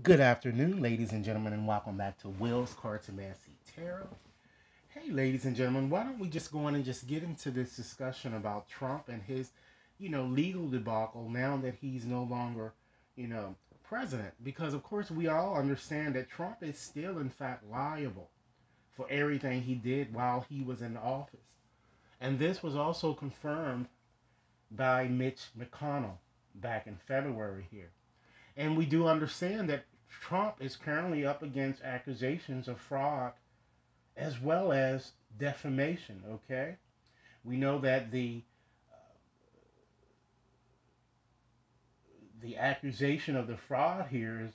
Good afternoon, ladies and gentlemen, and welcome back to Will's Cartomancy Tarot. Hey, ladies and gentlemen, why don't we just go on and just get into this discussion about Trump and his, legal debacle now that he's no longer, you know, president? Because, of course, we all understand that Trump is still, in fact, liable for everything he did while he was in office. And this was also confirmed by Mitch McConnell back in February here. And we do understand that Trump is currently up against accusations of fraud as well as defamation, okay? We know that the accusation of the fraud here is,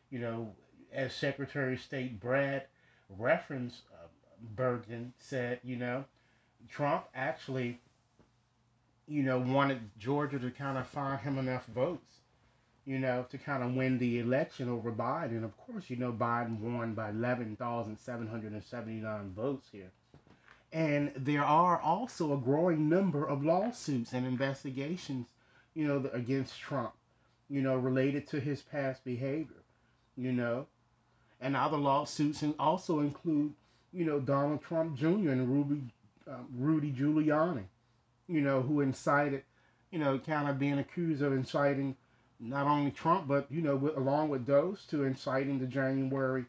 you know, as Secretary of State Brad reference Bergen said, Trump actually, wanted Georgia to kind of find him enough votes to kind of win the election over Biden. And of course, Biden won by 11,779 votes here. And there are also a growing number of lawsuits and investigations, against Trump, related to his past behavior, you know. And other lawsuits and also include, Donald Trump Jr. and Rudy Giuliani, who incited, kind of being accused of inciting not only Trump, but along with those two inciting the January,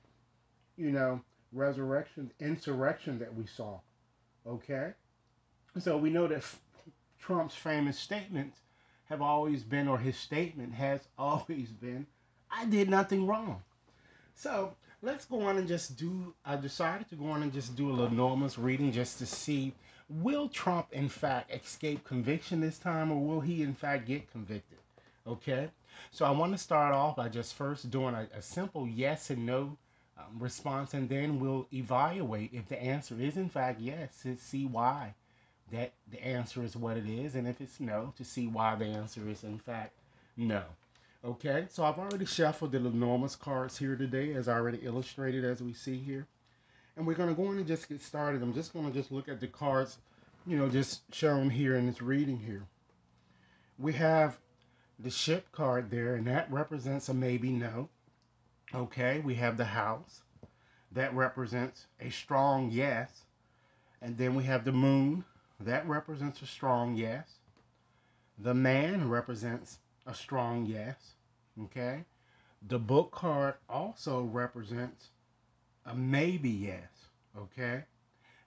you know, insurrection that we saw. Okay, so we know that Trump's famous statements have always been, or his statement has always been, "I did nothing wrong." So let's go on and just do. I decided to go on and just do a little enormous reading just to see, will Trump in fact escape conviction this time, or will he in fact get convicted? Okay, so I want to start off by just first doing a simple yes and no response, and then we'll evaluate if the answer is in fact yes to see why that the answer is what it is, and if it's no, to see why the answer is in fact no. Okay, so I've already shuffled the enormous cards here today, as I already illustrated, as we see here, and we're going to go in and just get started. I'm just going to just look at the cards, just shown here in this reading here. We have the ship card there, and that represents a maybe no. Okay, we have the house. That represents a strong yes. And then we have the moon. That represents a strong yes. The man represents a strong yes. Okay. The book card also represents a maybe yes. Okay.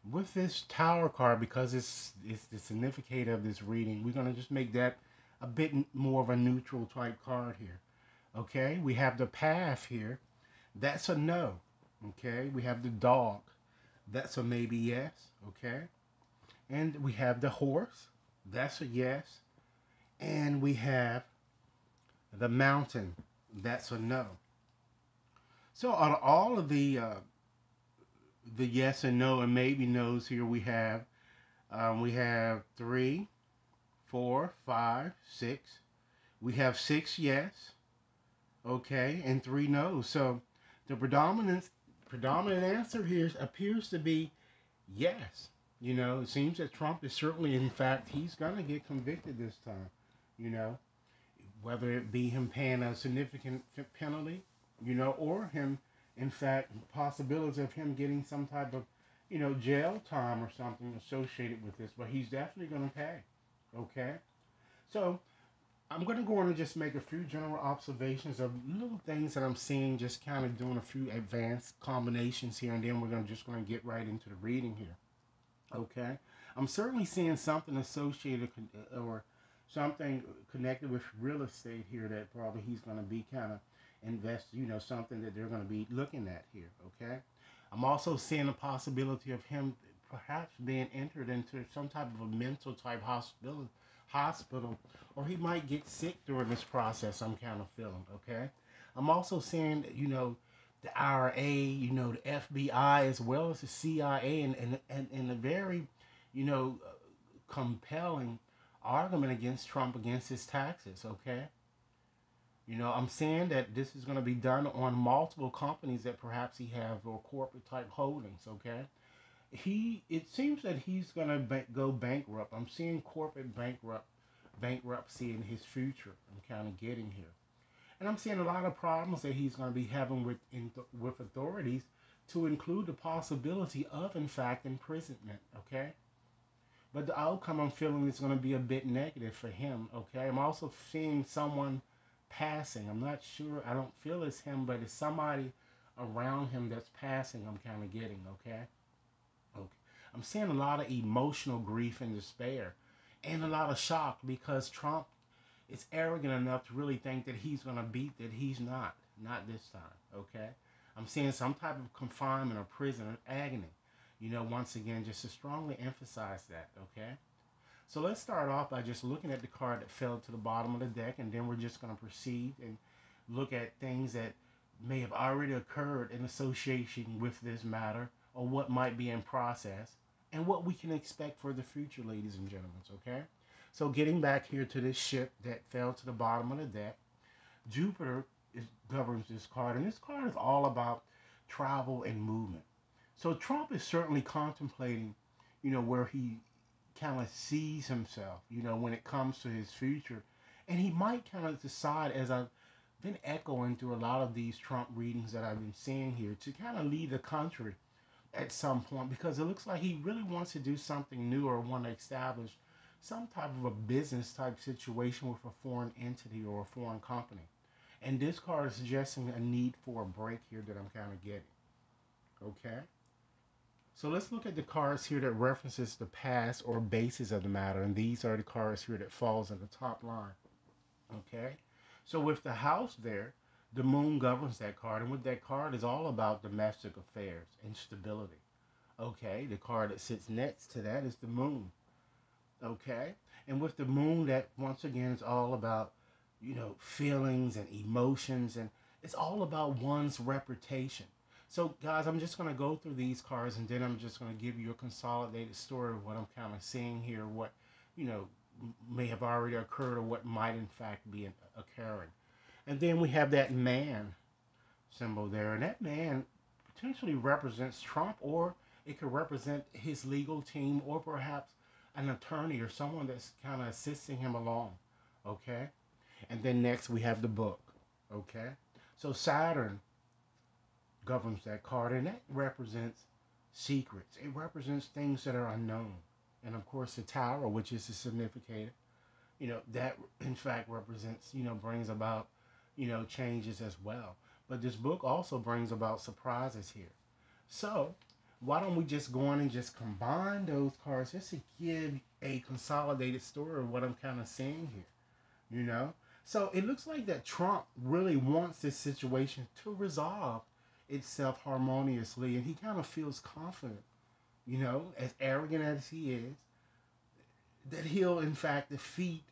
With this tower card, because it's the significance of this reading, we're going to just make that a bit more of a neutral type card here. Okay, we have the path here. That's a no. Okay, we have the dog. That's a maybe yes. Okay, and we have the horse. That's a yes. And we have the mountain. That's a no. So out of all of the yes and no and maybe no's here, we have 3, 4, 5, 6. We have 6 yes, okay, and 3 no's. So the predominant answer here appears to be yes. It seems that Trump is certainly, in fact, he's gonna get convicted this time. You know, whether it be him paying a significant penalty, or him, in fact, possibilities of him getting some type of, jail time or something associated with this. But he's definitely gonna pay. Okay, so I'm going to go on and just make a few general observations of little things that I'm seeing, just kind of doing a few advanced combinations here, and then we're going to get right into the reading here. Okay, I'm certainly seeing something associated or something connected with real estate here that probably he's going to be kind of invest, something that they're going to be looking at here. Okay, I'm also seeing a possibility of him perhaps being entered into some type of a mental type hospital, or he might get sick during this process. I'm kind of feeling. Okay, I'm also seeing, the IRA, the FBI, as well as the CIA, and a very, you know, compelling argument against Trump against his taxes. Okay, I'm saying that this is going to be done on multiple companies that perhaps he have, or corporate type holdings. Okay, it seems that he's going to go bankrupt. I'm seeing corporate bankruptcy in his future. I'm kind of getting here. And I'm seeing a lot of problems that he's going to be having with authorities, to include the possibility of, in fact, imprisonment. Okay, but the outcome I'm feeling is going to be a bit negative for him. Okay, I'm also seeing someone passing. I'm not sure. I don't feel it's him, but it's somebody around him that's passing. I'm kind of getting. Okay. Okay. I'm seeing a lot of emotional grief and despair, and a lot of shock because Trump is arrogant enough to really think that he's going to beat that he's not this time. Okay. I'm seeing some type of confinement or prison or agony. Once again, just to strongly emphasize that. Okay. So let's start off by just looking at the card that fell to the bottom of the deck, and then we're just going to proceed and look at things that may have already occurred in association with this matter, or what might be in process, and what we can expect for the future, ladies and gentlemen. Okay? So, getting back here to this ship that fell to the bottom of the deck, Jupiter governs this card, and this card is all about travel and movement. So, Trump is certainly contemplating, where he kind of sees himself, when it comes to his future. And he might kind of decide, as I've been echoing through a lot of these Trump readings that I've been seeing here, to kind of leave the country at some point, because it looks like he really wants to do something new or want to establish some type of a business type situation with a foreign entity or a foreign company. And this card is suggesting a need for a break here that I'm kind of getting. Okay? So let's look at the cards here that references the past or basis of the matter, and these are the cards here that falls in the top line. Okay, so with the house there, the moon governs that card, and with that card is all about domestic affairs and stability. Okay, the card that sits next to that is the moon. Okay, and with the moon, that once again is all about feelings and emotions, and it's all about one's reputation. So, guys, I'm just going to go through these cards, and then I'm just going to give you a consolidated story of what I'm kind of seeing here, what you know may have already occurred, or what might in fact be occurring. And then we have that man symbol there, and that man potentially represents Trump, or it could represent his legal team, or perhaps an attorney or someone that's kind of assisting him along. Okay, and then next we have the book. Okay, so Saturn governs that card, and that represents secrets. It represents things that are unknown. And of course, the Tower, which is the significator, that in fact represents, brings about, changes as well. But this book also brings about surprises here. So, why don't we just go on and just combine those cards just to give a consolidated story of what I'm kind of seeing here, you know? So it looks like that Trump really wants this situation to resolve itself harmoniously, and he kind of feels confident, as arrogant as he is, that he'll in fact defeat,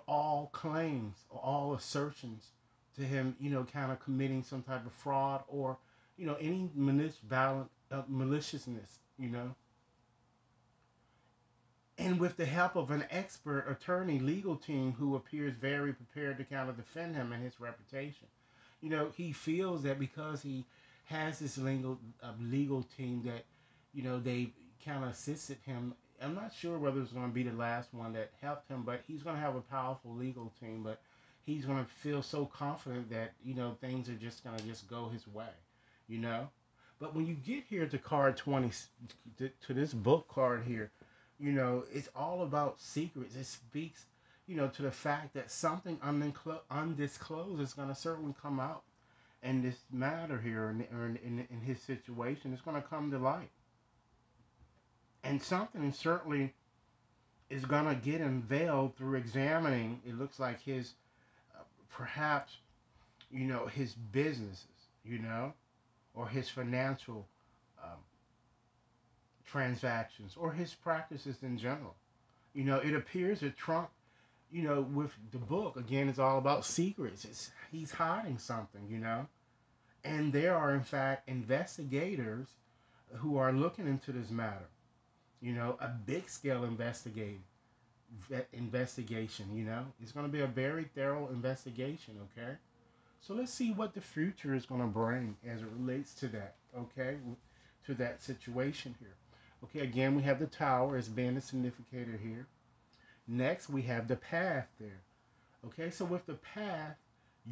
all claims or all assertions to him, kind of committing some type of fraud, or, any maliciousness, and with the help of an expert attorney legal team who appears very prepared to kind of defend him and his reputation. He feels that because he has this legal team that, they kind of assisted him. I'm not sure whether it's going to be the last one that helped him, but he's going to have a powerful legal team. But he's going to feel so confident that, things are just going to just go his way, you know. But when you get here to card 20, to this book card here, it's all about secrets. It speaks, to the fact that something undisclosed is going to certainly come out. And this matter here, in his situation, is going to come to light. And something certainly is going to get unveiled through examining, it looks like, his, perhaps, his businesses, or his financial um, transactions, or his practices in general. It appears that Trump, with the book, again, it's all about secrets. He's hiding something, and there are, in fact, investigators who are looking into this matter. A big scale investigation. It's going to be a very thorough investigation. Okay, so let's see what the future is going to bring as it relates to that. Okay, to that situation here. Okay, again, we have the Tower as being the significator here. Next, we have the path there. Okay, so with the path,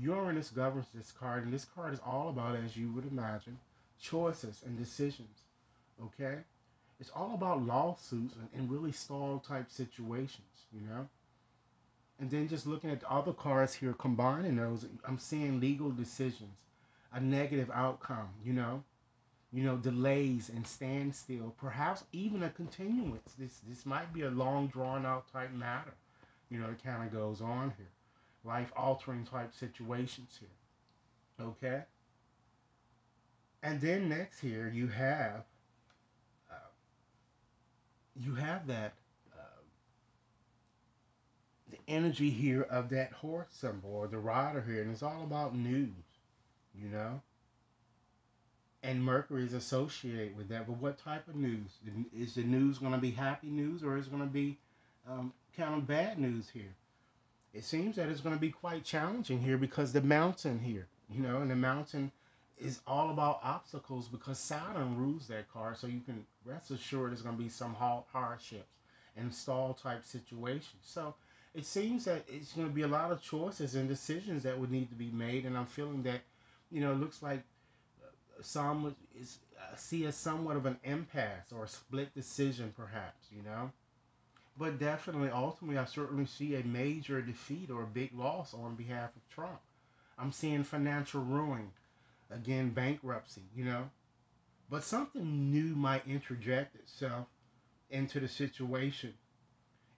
Uranus governs this card, and this card is all about, as you would imagine, choices and decisions. Okay? It's all about lawsuits and really stall type situations, you know? And then just looking at the other cards here, combining those, I'm seeing legal decisions, a negative outcome, delays and standstill, perhaps even a continuance. This might be a long drawn out type matter. It kind of goes on here. Life altering type situations here. Okay? And then next here uh, you have that uh, the energy here of that horse symbol or the rider here, and it's all about news, you know. And Mercury is associated with that. But what type of news? Is the news going to be happy news, or is it going to be kind of bad news here? It seems that it's going to be quite challenging here because the mountain here, and the mountain is all about obstacles because Saturn rules that card. So you can rest assured there's going to be some hardships and stall type situations. So it seems that it's going to be a lot of choices and decisions that would need to be made. And I'm feeling that, it looks like some is see as somewhat of an impasse or a split decision, perhaps, But definitely, ultimately, I certainly see a major defeat or a big loss on behalf of Trump. I'm seeing financial ruin, again, bankruptcy, But something new might interject itself into the situation.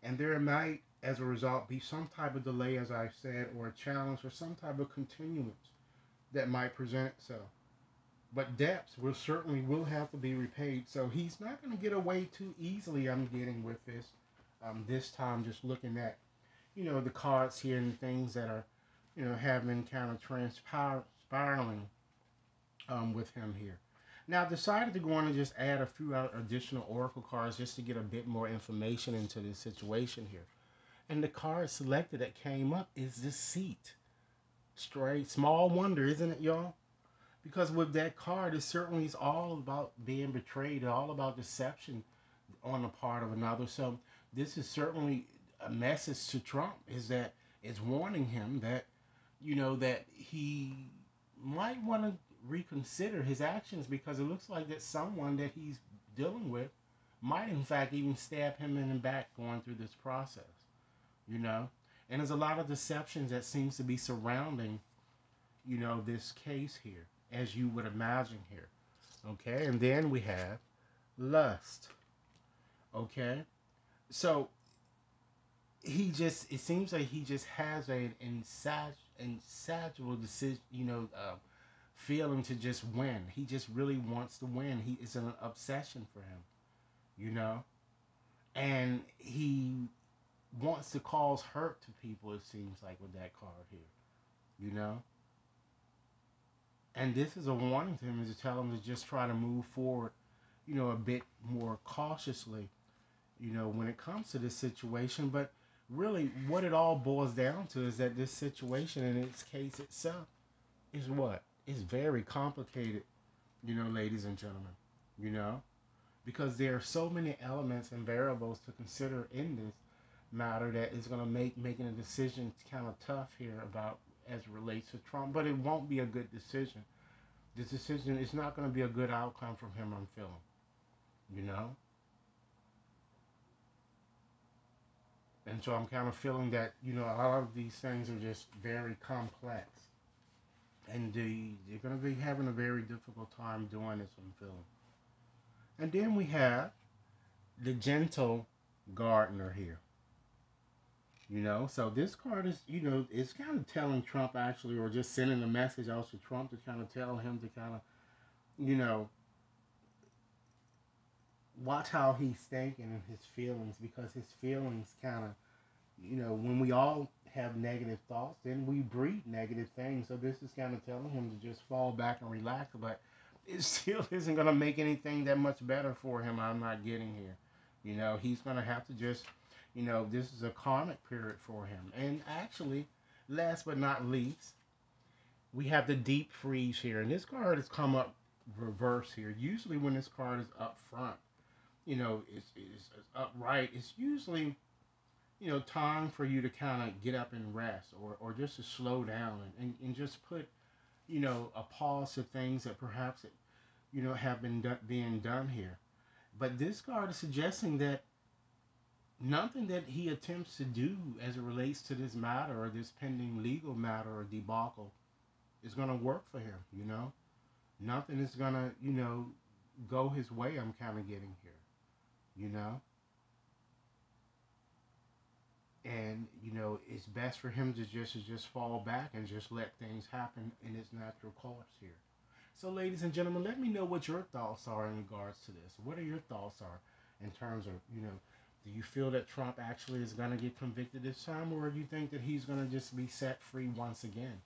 And there might, as a result, be some type of delay, as I said, or a challenge, or some type of continuance that might present itself. But debts will have to be repaid. So he's not going to get away too easily. I'm getting with this. This time, just looking at the cards here and things that are have been kind of spiraling with him here. Now, I decided to go on and just add a few additional oracle cards just to get a bit more information into this situation here. And the card selected that came up is deceit. Straight small wonder, isn't it, y'all? Because with that card, it certainly is all about being betrayed, all about deception on the part of another. So this is certainly a message to Trump is that it's warning him that that he might want to reconsider his actions because it looks like that someone that he's dealing with might in fact even stab him in the back going through this process, you know. And there's a lot of deceptions that seems to be surrounding this case here, as you would imagine here. Okay, and then we have lust. Okay, so it seems like he just has an insatiable decision, feeling to just win. He just really wants to win. It's an obsession for him, you know, and he wants to cause hurt to people. It seems like with that card here, you know. And this is a warning to him, is to tell him to just try to move forward, a bit more cautiously, when it comes to this situation. But really, what it all boils down to is that this situation, in its case itself, is what? It's very complicated, ladies and gentlemen, you know, because there are so many elements and variables to consider in this matter that is going to make making a decision kind of tough here about as it relates to Trump. But it won't be a good decision. This decision is not going to be a good outcome from him, I'm feeling, you know. And so I'm kind of feeling that, a lot of these things are just very complex. And they're going to be having a very difficult time doing this, I'm feeling. And then we have the gentle gardener here. So this card is, it's kind of telling Trump actually, or just sending a message out to Trump to kind of tell him to kind of, you know, watch how he's thinking and his feelings, because his feelings kind of, when we all have negative thoughts, then we breed negative things. So this is kind of telling him to just fall back and relax, but it still isn't going to make anything that much better for him. I'm not getting here. He's going to have to just, this is a karmic period for him. And actually, last but not least, we have the deep freeze here. And this card has come up reverse here. Usually when this card is up front, it's upright. It's usually time for you to kind of get up and rest, or just to slow down, and just put, a pause to things that perhaps, have been being done here. But this card is suggesting that nothing that he attempts to do as it relates to this matter, or this pending legal matter or debacle, is going to work for him. Nothing is going to, go his way. I'm kind of getting here, you know? And, it's best for him to just fall back and just let things happen in its natural course here. So, ladies and gentlemen, let me know what your thoughts are in regards to this. What are your thoughts are in terms of, do you feel that Trump actually is going to get convicted this time, or do you think that he's going to just be set free once again?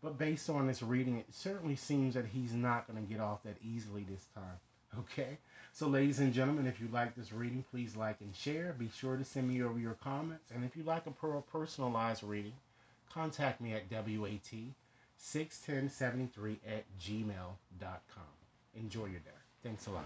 But based on this reading, it certainly seems that he's not going to get off that easily this time. Okay? So, ladies and gentlemen, if you like this reading, please like and share. Be sure to send me over your comments. And if you like a personalized reading, contact me at WAT61073 at gmail.com. Enjoy your day. Thanks a lot.